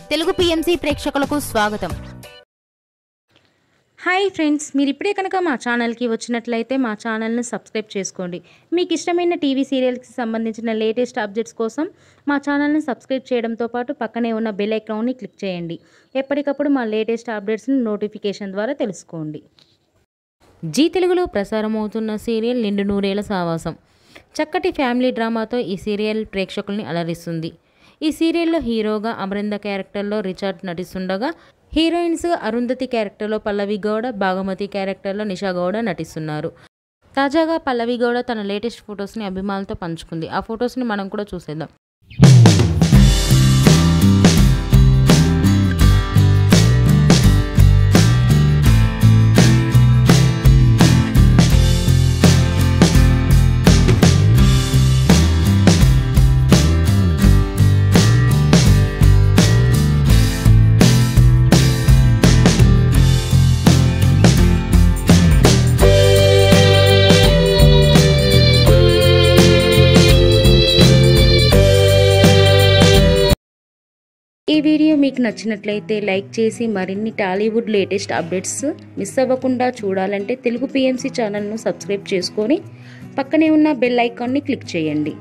Telugu PMC ప్రేక్షకులకు స్వాగతం. Hi friends, మీరు ఇప్పుడే కనుక మా ఛానల్కి వచ్చినట్లయితే మా ఛానల్ని సబ్స్క్రైబ్ చేసుకోండి. మీకు ఇష్టమైన టీవీ సీరియల్స్కి సంబంధించిన లేటెస్ట్ అప్డేట్స్ కోసం మా ఛానల్ని సబ్స్క్రైబ్ చేయడంతో పాటు పక్కనే ఉన్న బెల్ ఐకాన్ని క్లిక్ చేయండి. ఎప్పటికప్పుడు మా లేటెస్ట్ అప్డేట్స్ని నోటిఫికేషన్ ద్వారా తెలుసుకోండి. జీ తెలుగులో ప్రసారం అవుతున్న సీరియల్ నిండు నూరేళ్ల సావాసం. చక్కటి ఫ్యామిలీ డ్రామాతో ఈ సీరియల్ ప్రేక్షకుల్ని అలరిస్తుంది. ఈ సీరియల్లో హీరోగా అమరింద క్యారెక్టర్లో రిచర్డ్ నటిస్తుండగా, హీరోయిన్స్ అరుంధతి క్యారెక్టర్లో పల్లవి గౌడ, భాగమతి క్యారెక్టర్లో నిషా గౌడ నటిస్తున్నారు. తాజాగా పల్లవి గౌడ తన లేటెస్ట్ ఫొటోస్ని అభిమానులతో పంచుకుంది. ఆ ఫొటోస్ని మనం కూడా చూసేద్దాం. ఈ వీడియో మీకు నచ్చినట్లయితే లైక్ చేసి మరిన్ని టాలీవుడ్ లేటెస్ట్ అప్డేట్స్ మిస్ అవ్వకుండా చూడాలంటే తెలుగు పిఎంసి ఛానల్ను సబ్స్క్రైబ్ చేసుకొని పక్కనే ఉన్న బెల్ ఐకాన్ని క్లిక్ చేయండి.